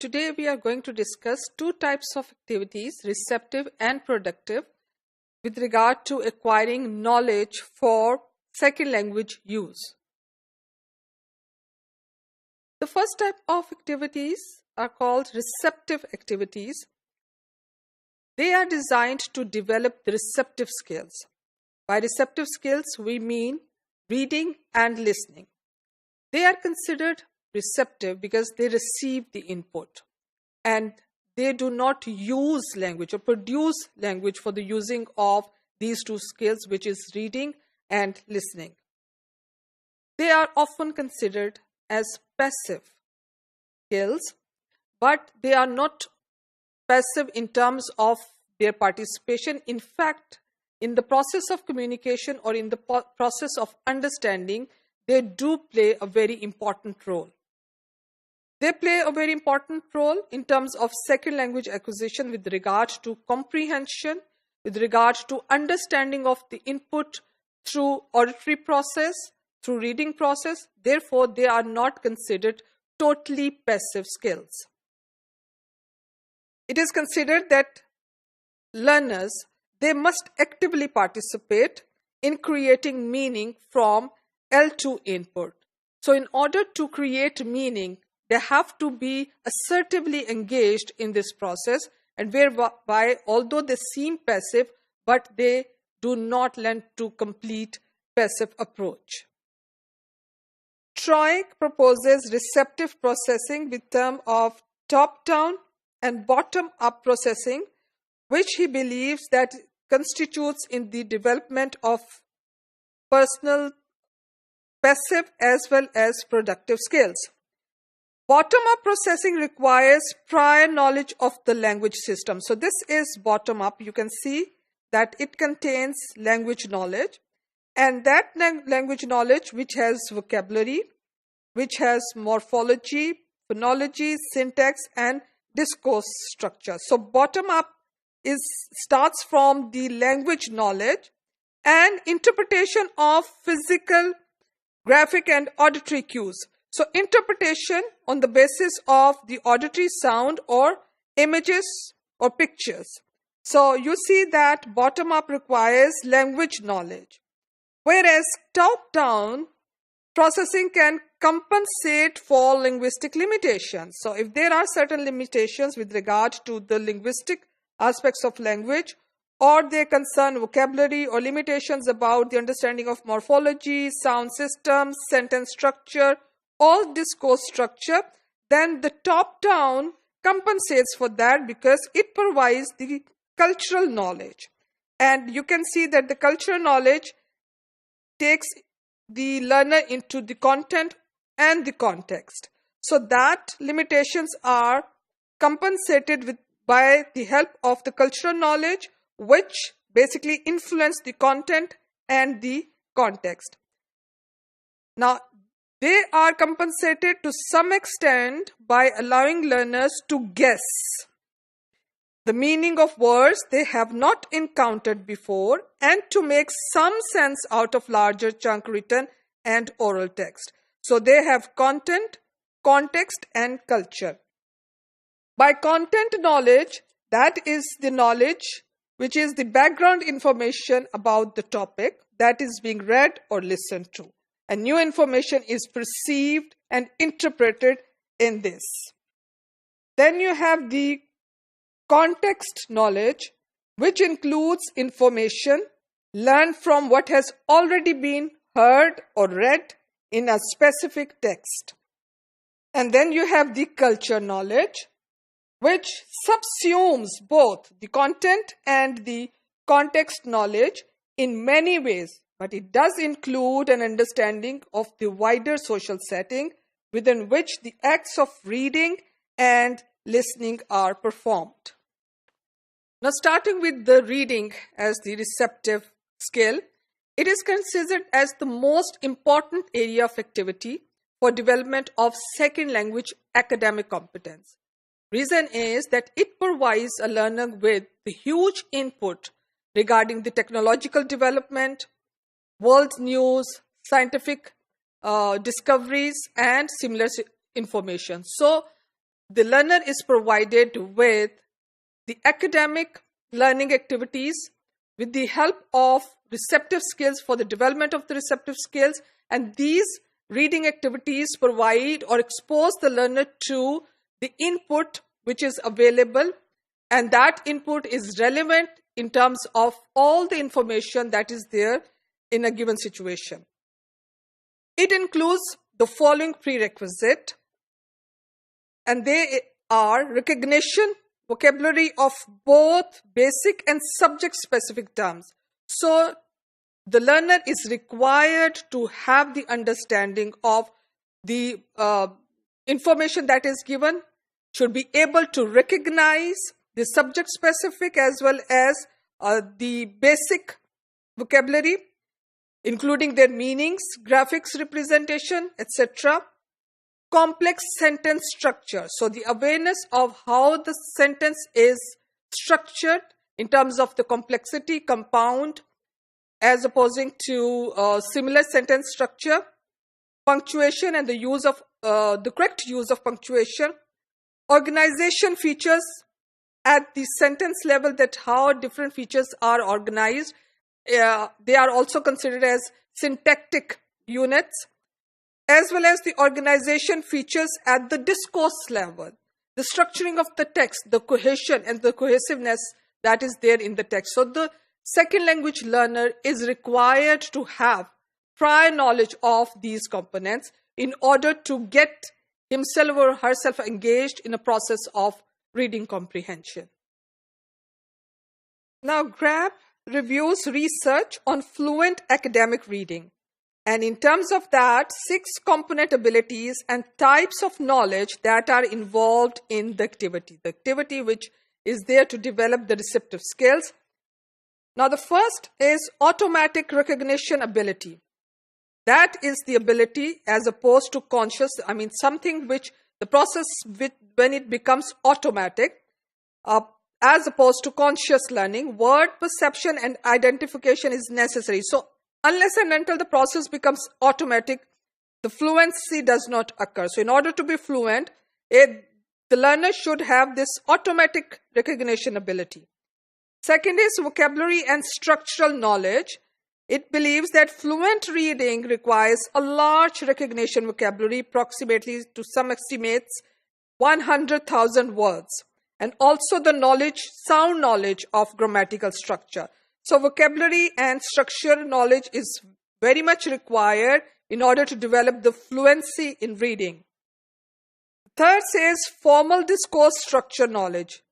Today we are going to discuss two types of activities, receptive and productive, with regard to acquiring knowledge for second language use. The first type of activities are called receptive activities. They are designed to develop the receptive skills. By receptive skills, we mean reading and listening. They are considered receptive because they receive the input and they do not use language or produce language for the using of these two skills, which is reading and listening. They are often considered as passive skills, but they are not passive in terms of their participation. In fact, in the process of communication or in the process of understanding, they do play a very important role. They play a very important role in terms of second language acquisition with regard to comprehension, with regard to understanding of the input through auditory process, through reading process. Therefore, they are not considered totally passive skills. It is considered that learners, they must actively participate in creating meaning from L2 input. So in order to create meaning, they have to be assertively engaged in this process, and whereby although they seem passive, but they do not lend to complete passive approach. Troik proposes receptive processing with term of top-down and bottom-up processing, which he believes that constitutes in the development of personal passive as well as productive skills. Bottom-up processing requires prior knowledge of the language system. So this is bottom-up. You can see that it contains language knowledge, and that language knowledge which has vocabulary, which has morphology, phonology, syntax, and discourse structure. So bottom-up starts from the language knowledge and interpretation of physical, graphic, and auditory cues. So interpretation on the basis of the auditory sound or images or pictures. So you see that bottom-up requires language knowledge, whereas top-down processing can compensate for linguistic limitations. So if there are certain limitations with regard to the linguistic aspects of language, or they concern vocabulary or limitations about the understanding of morphology, sound systems, sentence structure, or discourse structure, then the top-down compensates for that because it provides the cultural knowledge. And you can see that the cultural knowledge takes the learner into the content and the context. So that limitations are compensated by the help of the cultural knowledge, which basically influence the content and the context. Now, they are compensated to some extent by allowing learners to guess the meaning of words they have not encountered before and to make some sense out of larger chunk written and oral text. So they have content, context, and culture. By content knowledge, that is the knowledge which is the background information about the topic that is being read or listened to. And new information is perceived and interpreted in this. Then you have the context knowledge, which includes information learned from what has already been heard or read in a specific text. And then you have the culture knowledge, which subsumes both the content and the context knowledge in many ways, but it does include an understanding of the wider social setting within which the acts of reading and listening are performed. Now, starting with the reading as the receptive skill, it is considered as the most important area of activity for development of second language academic competence. Reason is that it provides a learner with the huge input regarding the technological development, world news, scientific discoveries, and similar information. So the learner is provided with the academic learning activities with the help of receptive skills for the development of the receptive skills, and these reading activities provide or expose the learner to the input which is available, and that input is relevant in terms of all the information that is there in a given situation. It includes the following prerequisite, and they are recognition, vocabulary of both basic and subject specific terms. So the learner is required to have the understanding of the information that is given, should be able to recognize the subject specific as well as the basic vocabulary, including their meanings, graphics representation, etc. Complex sentence structure. So the awareness of how the sentence is structured in terms of the complexity, compound, as opposing to similar sentence structure, punctuation and the use of the correct use of punctuation, organization features at the sentence level, that how different features are organized. They are also considered as syntactic units, as well as the organization features at the discourse level, the structuring of the text, the cohesion and the cohesiveness that is there in the text. So the second language learner is required to have prior knowledge of these components in order to get himself or herself engaged in a process of reading comprehension. Now, GRAP reviews research on fluent academic reading. And in terms of that, 6 component abilities and types of knowledge that are involved in the activity which is there to develop the receptive skills. Now, the first is automatic recognition ability. That is the ability as opposed to conscious, something which the process when it becomes automatic, as opposed to conscious learning, word perception and identification is necessary. So unless and until the process becomes automatic, the fluency does not occur. So in order to be fluent, the learner should have this automatic recognition ability. Second is vocabulary and structural knowledge. It believes that fluent reading requires a large recognition vocabulary, approximately to some estimates 100,000 words, and also the sound knowledge of grammatical structure. So vocabulary and structural knowledge is very much required in order to develop the fluency in reading. Third says formal discourse structure knowledge.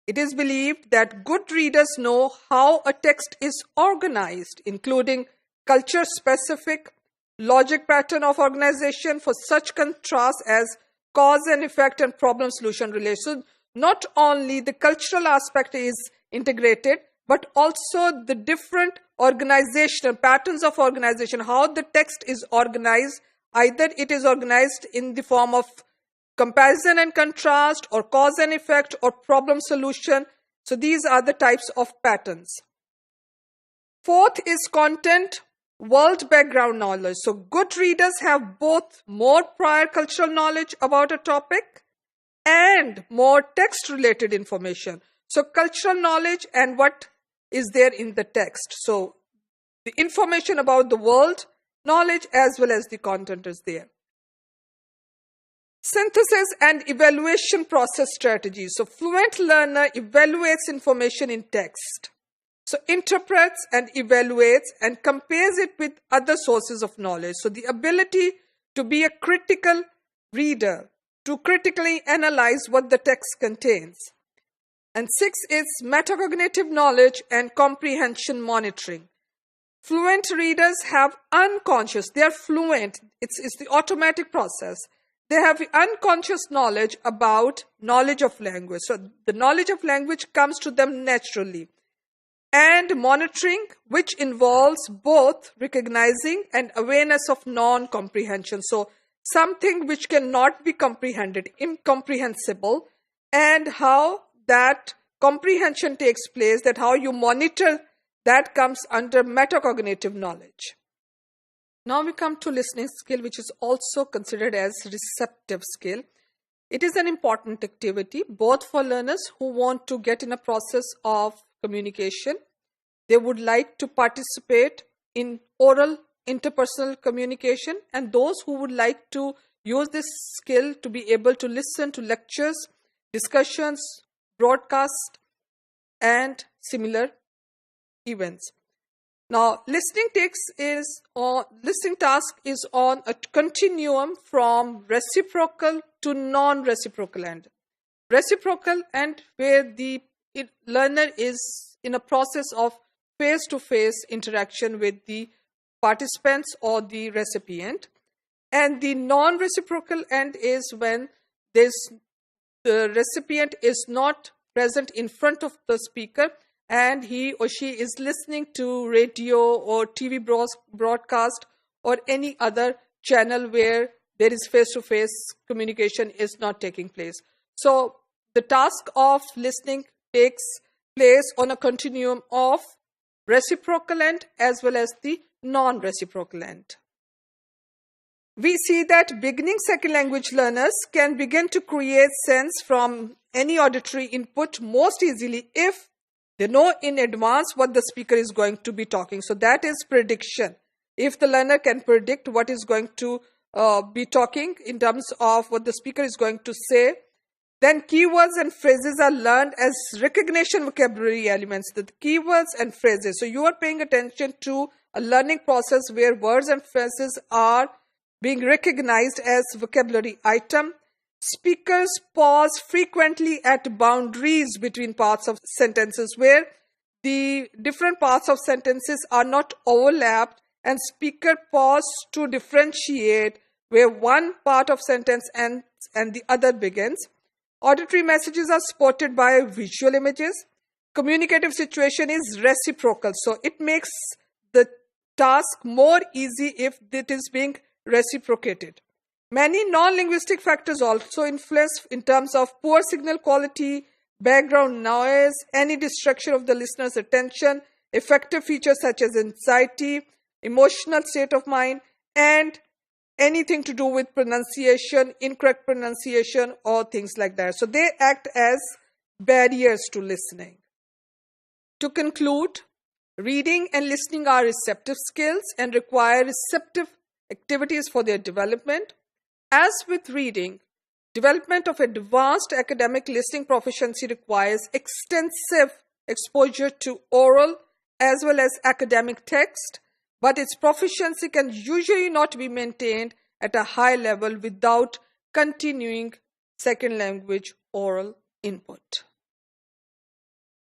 It is believed that good readers know how a text is organized, including culture-specific logic pattern of organization for such contrasts as cause and effect and problem-solution relation. Not only the cultural aspect is integrated, but also the different organizational patterns of organization, how the text is organized. Either it is organized in the form of comparison and contrast, or cause and effect, or problem solution. So these are the types of patterns. Fourth is content world background knowledge. So good readers have both more prior cultural knowledge about a topic and more text related information. So cultural knowledge and what is there in the text. So the information about the world knowledge as well as the content is there. Synthesis and evaluation process strategies. So fluent learner evaluates information in text. So interprets and evaluates and compares it with other sources of knowledge. So the ability to be a critical reader, to critically analyze what the text contains. And 6 is metacognitive knowledge and comprehension monitoring. Fluent readers have unconscious, they are fluent, it's the automatic process. They have unconscious knowledge about knowledge of language. So the knowledge of language comes to them naturally. And monitoring, which involves both recognizing and awareness of non-comprehension. So something which cannot be comprehended, incomprehensible, and how that comprehension takes place, that how you monitor, that comes under metacognitive knowledge. Now we come to listening skill, which is also considered as receptive skill. It is an important activity both for learners who want to get in a process of communication. They would like to participate in oral interpersonal communication, and those who would like to use this skill to be able to listen to lectures, discussions, broadcasts, and similar events. Now, listening task is on a continuum from reciprocal to non-reciprocal end. Reciprocal end where the learner is in a process of face-to-face interaction with the participants or the recipient, and the non-reciprocal end is when the recipient is not present in front of the speaker and he or she is listening to radio or TV broadcast or any other channel where there is face-to-face communication is not taking place. So the task of listening takes place on a continuum of reciprocal end as well as the non-reciprocal end. We see that beginning second language learners can begin to create sense from any auditory input most easily if they know in advance what the speaker is going to be talking. So that is prediction. If the learner can predict what is going to be talking in terms of what the speaker is going to say, then keywords and phrases are learned as recognition vocabulary elements. The keywords and phrases. So you are paying attention to a learning process where words and phrases are being recognized as vocabulary item. Speakers pause frequently at boundaries between parts of sentences where the different parts of sentences are not overlapped, and speaker pause to differentiate where one part of sentence ends and the other begins. Auditory messages are supported by visual images. Communicative situation is reciprocal, so it makes the task more easy if it is being reciprocated. Many non-linguistic factors also influence in terms of poor signal quality, background noise, any distraction of the listener's attention, affective features such as anxiety, emotional state of mind, and anything to do with pronunciation, incorrect pronunciation, or things like that. So they act as barriers to listening. To conclude, reading and listening are receptive skills and require receptive activities for their development. As with reading, development of advanced academic listening proficiency requires extensive exposure to oral as well as academic text, but its proficiency can usually not be maintained at a high level without continuing second language oral input.